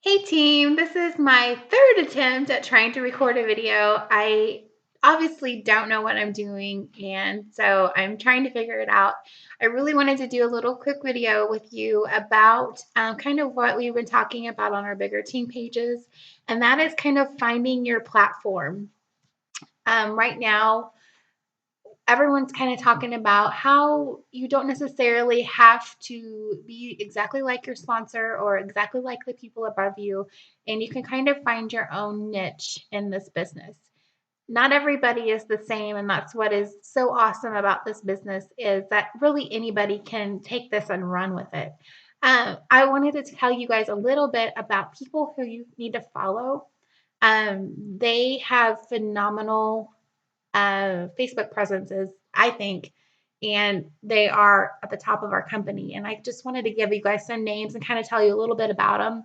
Hey team, this is my third attempt at trying to record a video. I obviously don't know what I'm doing, and so I'm trying to figure it out. I really wanted to do a little quick video with you about kind of what we've been talking about on our bigger team pages, and that is kind of finding your platform. Right now, everyone's kind of talking about how you don't necessarily have to be exactly like your sponsor or exactly like the people above you, and you can kind of find your own niche in this business. Not everybody is the same, and that's what is so awesome about this business is that really anybody can take this and run with it. I wanted to tell you guys a little bit about people who you need to follow. They have phenomenal Facebook presences, I think, and they are at the top of our company. And I just wanted to give you guys some names and kind of tell you a little bit about them.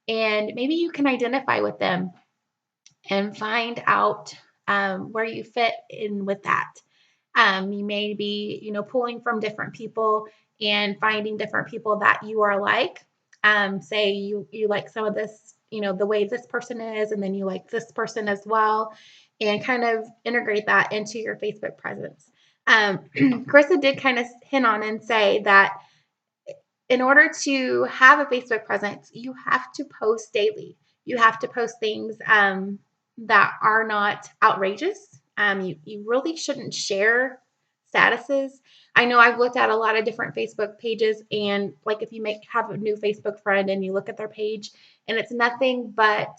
And maybe you can identify with them and find out where you fit in with that. You may be, pulling from different people and finding different people that you are like. Say you like some of this, the way this person is, and then you like this person as well, and kind of integrate that into your Facebook presence. Carissa did kind of hint on and say that in order to have a Facebook presence, you have to post daily. You have to post things that are not outrageous. You really shouldn't share statuses. I know I've looked at a lot of different Facebook pages, and like if you have a new Facebook friend and you look at their page, and it's nothing but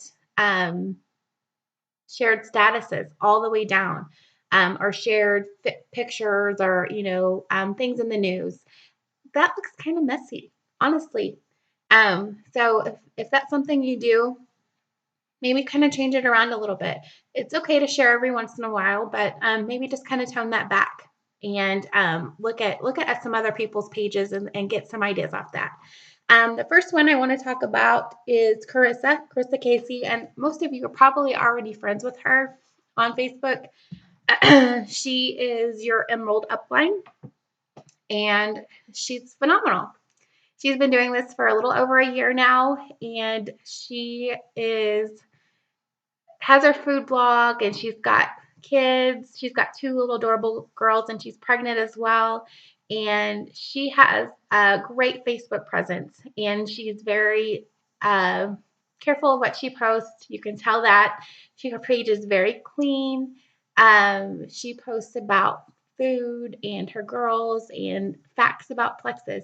shared statuses all the way down, or shared pictures, or things in the news. That looks kind of messy, honestly. So if that's something you do, maybe kind of change it around a little bit. It's okay to share every once in a while, but maybe just kind of tone that back and look at some other people's pages and get some ideas off that. The first one I want to talk about is Carissa Casey, and most of you are probably already friends with her on Facebook. She is your Emerald upline, and she's phenomenal. She's been doing this for a little over a year now, and she has her food blog, and she's got kids. She's got two little adorable girls, and she's pregnant as well. And she has a great Facebook presence, and she's very careful of what she posts. You can tell that her page is very clean. She posts about food and her girls and facts about Plexus.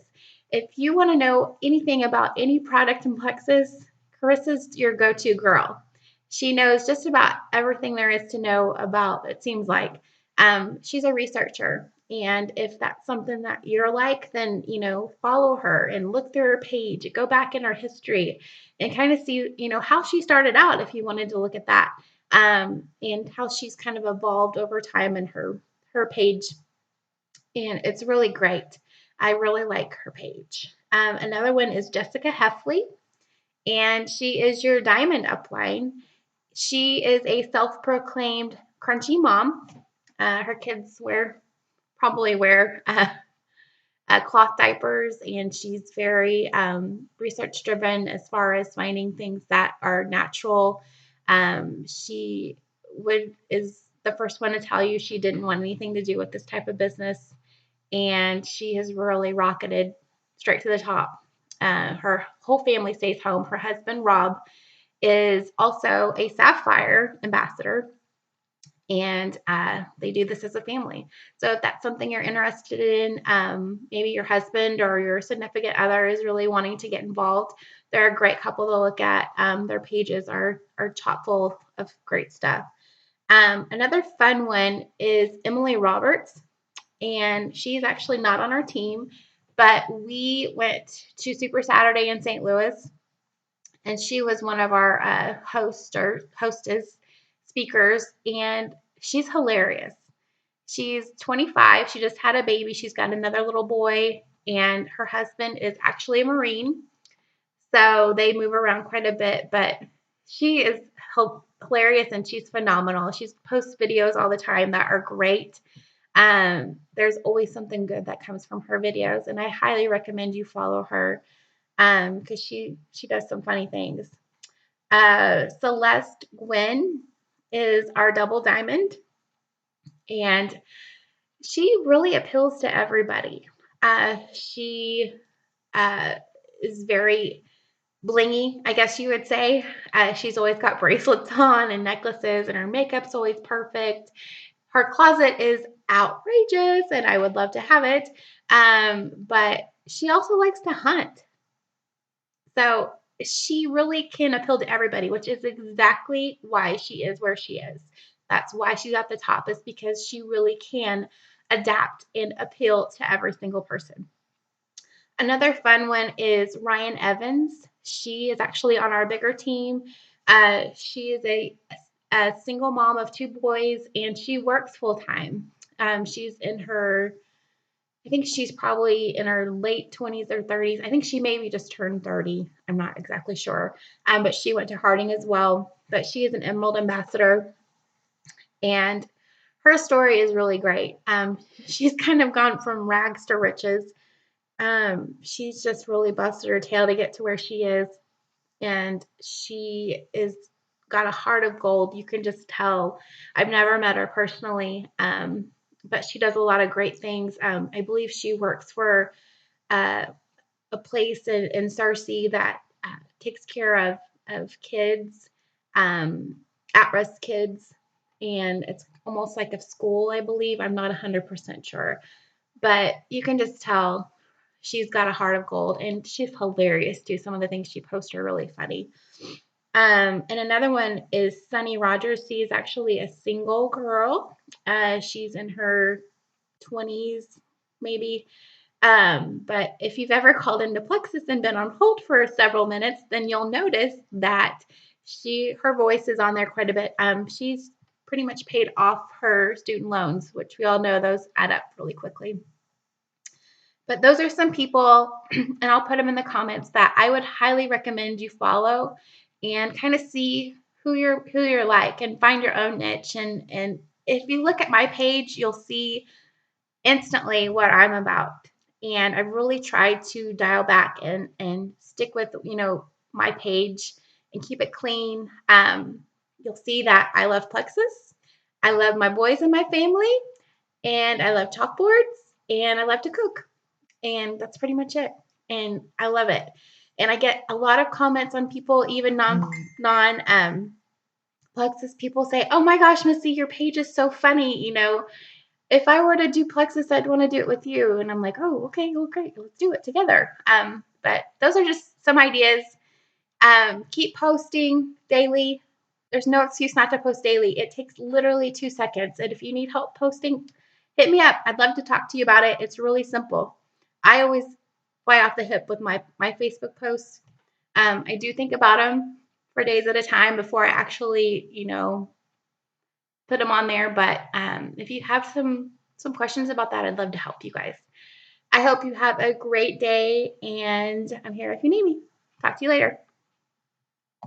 If you want to know anything about any product in Plexus, Carissa's your go-to girl. She knows just about everything there is to know about, it seems like. She's a researcher. And if that's something that you're like, then, follow her and look through her page, go back in her history and kind of see, how she started out if you wanted to look at that, and how she's kind of evolved over time in her page. And it's really great. I really like her page. Another one is Jessica Heffley, and she is your diamond upline. She is a self-proclaimed crunchy mom. Her kids probably wear cloth diapers, and she's very research driven as far as finding things that are natural. She is the first one to tell you she didn't want anything to do with this type of business, and she has really rocketed straight to the top. Her whole family stays home. Her husband, Rob, is also a Sapphire ambassador, and they do this as a family. So if that's something you're interested in, maybe your husband or your significant other is really wanting to get involved, they're a great couple to look at. Their pages are chock full of great stuff. Another fun one is Emily Roberts, and she's actually not on our team, but we went to Super Saturday in St. Louis, and she was one of our hostess speakers, and she's hilarious. She's 25. She just had a baby. She's got another little boy, and her husband is actually a Marine, so they move around quite a bit, but she is hilarious, and she's phenomenal. She posts videos all the time that are great. There's always something good that comes from her videos, and I highly recommend you follow her because she does some funny things. Celeste Gwen is our double diamond, and she really appeals to everybody. She uh, is very blingy, I guess you would say. She's always got bracelets on and necklaces, and her makeup's always perfect. Her closet is outrageous, and I would love to have it. But she also likes to hunt. So she really can appeal to everybody, which is exactly why she is where she is. That's why she's at the top, is because she really can adapt and appeal to every single person. Another fun one is Ryan Evans. She is actually on our bigger team. She is a single mom of two boys, and she works full time. She's in her, I think she's probably in her late 20s or 30s. I think she maybe just turned 30. I'm not exactly sure. But she went to Harding as well. But she is an Emerald Ambassador, and her story is really great. She's kind of gone from rags to riches. She's just really busted her tail to get to where she is, and she is got a heart of gold. You can just tell. I've never met her personally, but she does a lot of great things. I believe she works for uh, a place in Cersei that takes care of kids, um, at-risk kids, and it's almost like a school, I believe. I'm not 100% sure, but you can just tell she's got a heart of gold, and she's hilarious too. Some of the things she posts are really funny. And another one is Sunny Rogers. She's actually a single girl. She's in her 20s, maybe. But if you've ever called into Plexus and been on hold for several minutes, then you'll notice that her voice is on there quite a bit. She's pretty much paid off her student loans, which we all know those add up really quickly. But those are some people, and I'll put them in the comments, that I would highly recommend you follow and kind of see who you're like, and find your own niche. And if you look at my page, you'll see instantly what I'm about. And I've really tried to dial back and stick with my page and keep it clean. You'll see that I love Plexus, I love my boys and my family, and I love chalkboards, and I love to cook. And that's pretty much it. And I love it. And I get a lot of comments on people, even non Plexus people, say, "Oh my gosh, Missy, your page is so funny. If I were to do Plexus, I'd want to do it with you." And I'm like, "Oh, okay, well, great, let's do it together." But those are just some ideas. Keep posting daily. There's no excuse not to post daily. It takes literally 2 seconds. And if you need help posting, hit me up. I'd love to talk to you about it. It's really simple. I always fly off the hip with my Facebook posts. I do think about them for days at a time before I actually, put them on there. But if you have some questions about that, I'd love to help you guys. I hope you have a great day, and I'm here if you need me. Talk to you later.